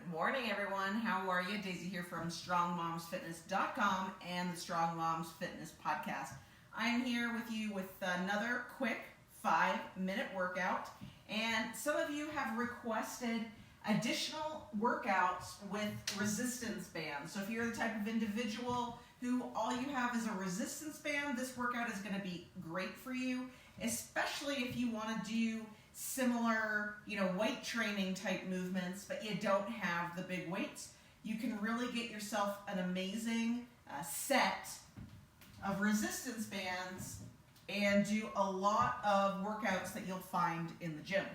Good morning, everyone. How are you? Daisy here from StrongMomsFitness.com and the Strong Moms Fitness Podcast. I'm here with you with another quick 5-minute workout, and some of you have requested additional workouts with resistance bands. So if you're the type of individual who all you have is a resistance band, this workout is going to be great for you, especially if you want to do similar, weight training type movements, but you don't have the big weights. You can really get yourself an amazing set of resistance bands and do a lot of workouts that you'll find in the gym.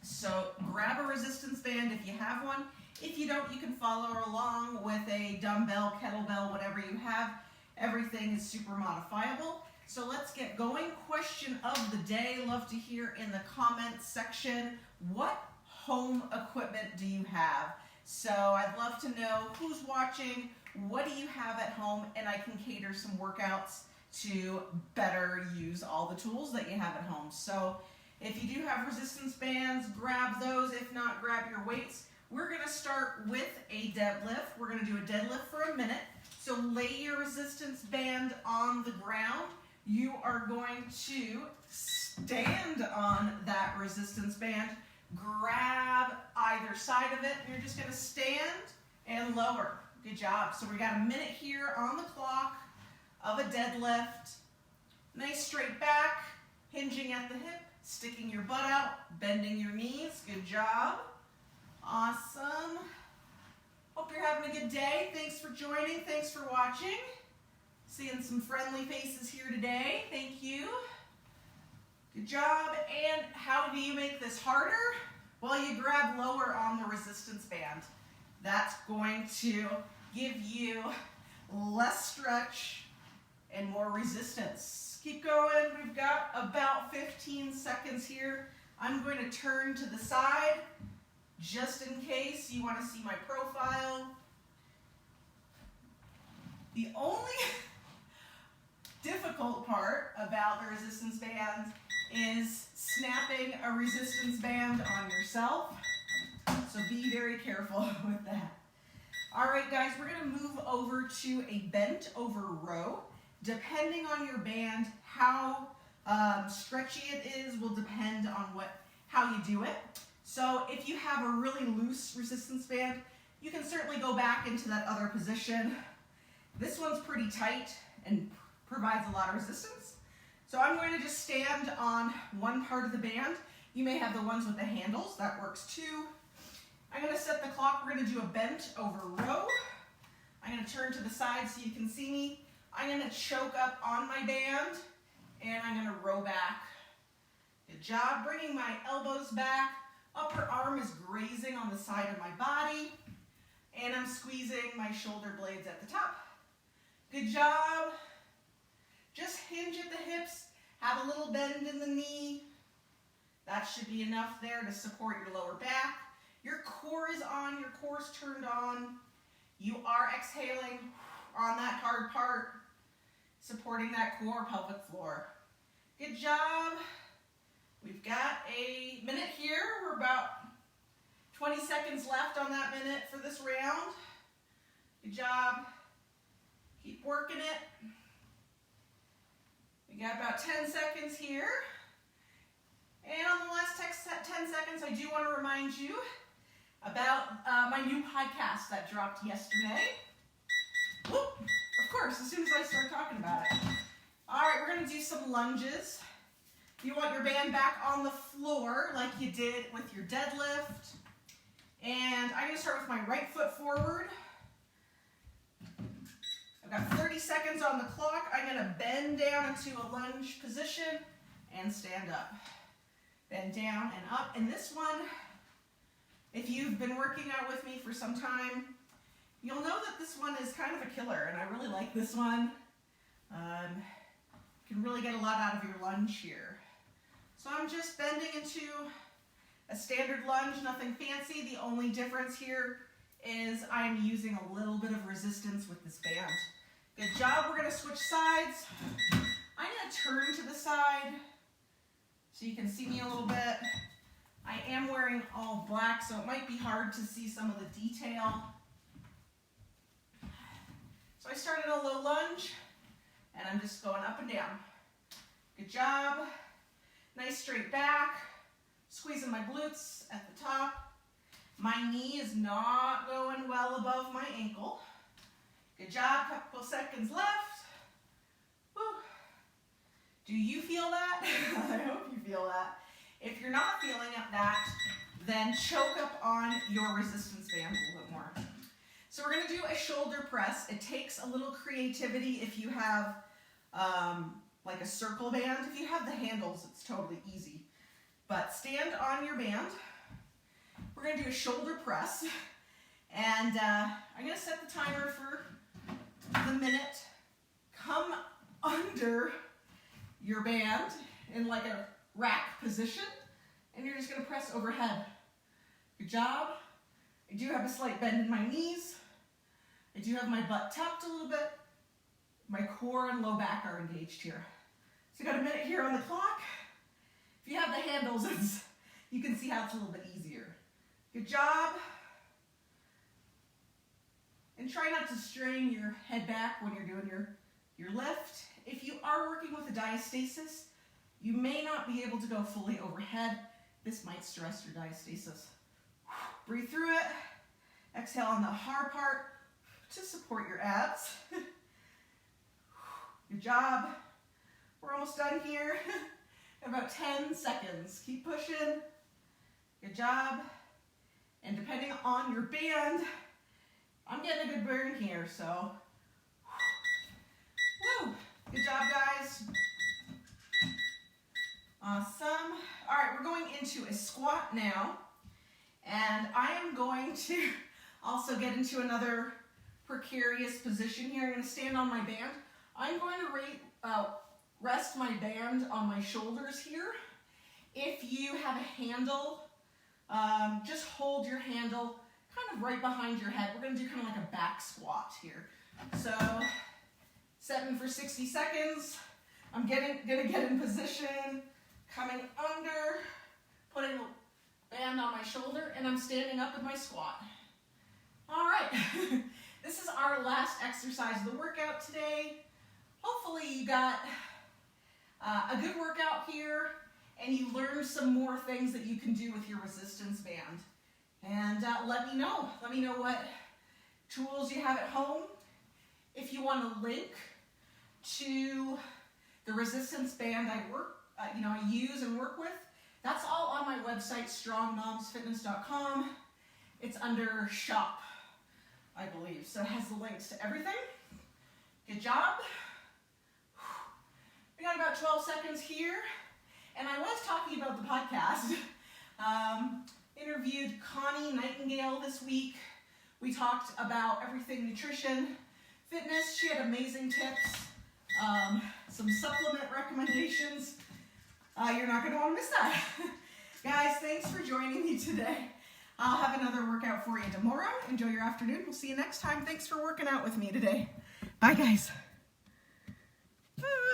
So grab a resistance band if you have one. If you don't, you can follow along with a dumbbell, kettlebell, whatever you have. Everything is super modifiable. So let's get going. Question of the day. Love to hear in the comments section, what home equipment do you have? So I'd love to know who's watching, what do you have at home, and I can cater some workouts to better use all the tools that you have at home. So if you do have resistance bands, grab those. If not, grab your weights. We're going to start with a deadlift. We're going to do a deadlift for a minute. So lay your resistance band on the ground. You are going to stand on that resistance band, grab either side of it, and you're just going to stand and lower. Good job. So we got a minute here on the clock of a deadlift. Nice straight back, hinging at the hip, sticking your butt out, bending your knees. Good job. Awesome. Hope you're having a good day. Thanks for joining. Thanks for watching. Seeing some friendly faces here today. Thank you. Good job. And how do you make this harder? Well, you grab lower on the resistance band. That's going to give you less stretch and more resistance. Keep going. We've got about 15 seconds here. I'm going to turn to the side just in case you want to see my profile. The only difficult part about the resistance band is snapping a resistance band on yourself. So be very careful with that. All right, guys, we're going to move over to a bent over row. Depending on your band, how stretchy it is will depend on how you do it. So if you have a really loose resistance band, you can certainly go back into that other position. This one's pretty tight and provides a lot of resistance. So I'm going to just stand on one part of the band. You may have the ones with the handles, that works too. I'm going to set the clock. We're going to do a bent over row. I'm going to turn to the side so you can see me. I'm going to choke up on my band and I'm going to row back. Good job. Bringing my elbows back. Upper arm is grazing on the side of my body and I'm squeezing my shoulder blades at the top. Good job. Just hinge at the hips, have a little bend in the knee. That should be enough there to support your lower back. Your core is on, your core's turned on. You are exhaling on that hard part, supporting that core, pelvic floor. Good job. We've got a minute here. We're about 20 seconds left on that minute for this round. Good job. Keep working it. We got about 10 seconds here. And on the last 10 seconds, I do want to remind you about my new podcast that dropped yesterday. Whoop, of course, as soon as I start talking about it. All right, we're going to do some lunges. You want your band back on the floor like you did with your deadlift. And I'm going to start with my right foot forward. I've got 30 seconds on the clock. I'm going to bend down into a lunge position and stand up. Bend down and up. And this one, if you've been working out with me for some time, you'll know that this one is kind of a killer, and I really like this one. You can really get a lot out of your lunge here. So I'm just bending into a standard lunge, nothing fancy. The only difference here is I'm using a little bit of resistance with this band. Good job. We're going to switch sides. I'm going to turn to the side so you can see me a little bit. I am wearing all black, so it might be hard to see some of the detail. So I started a low lunge, and I'm just going up and down. Good job. Nice straight back. Squeezing my glutes at the top. My knee is not going well above my ankle. Good job. Couple seconds left. Woo. Do you feel that? I hope you feel that. If you're not feeling that, then choke up on your resistance band a little bit more. So we're going to do a shoulder press. It takes a little creativity if you have like a circle band. If you have the handles, it's totally easy. But stand on your band. We're going to do a shoulder press. And I'm going to set the timer for the minute. Come under your band in like a rack position, and you're just going to press overhead. Good job. I do have a slight bend in my knees. I do have my butt tucked a little bit. My core and low back are engaged here. So I got a minute here on the clock. If you have the handles, you can see how it's a little bit easier. Good job. And try not to strain your head back when you're doing your lift. If you are working with a diastasis, you may not be able to go fully overhead. This might stress your diastasis. Breathe through it. Exhale on the hard part to support your abs. Good job. We're almost done here. About 10 seconds. Keep pushing. Good job. And depending on your band, I'm getting a good burn here, so. Woo. Good job, guys. Awesome. All right, we're going into a squat now. And I am going to also get into another precarious position here. I'm going to stand on my band. I'm going to rest my band on my shoulders here. If you have a handle, just hold your handle kind of right behind your head. We're going to do kind of like a back squat here. So, setting for 60 seconds. I'm going to get in position, coming under, putting the band on my shoulder, and I'm standing up in my squat. All right, this is our last exercise of the workout today. Hopefully you got a good workout here, and you learned some more things that you can do with your resistance band. And let me know what tools you have at home. If you want a link to the resistance band I use and work with, that's all on my website, strongmomsfitness.com. It's under shop, I believe. So it has the links to everything. Good job. We got about 12 seconds here. And I was talking about the podcast. Interviewed Connie Nightingale this week. We talked about everything nutrition, fitness. She had amazing tips, some supplement recommendations. You're not going to want to miss that. Guys, thanks for joining me today. I'll have another workout for you tomorrow. Enjoy your afternoon. We'll see you next time. Thanks for working out with me today. Bye, guys. Bye.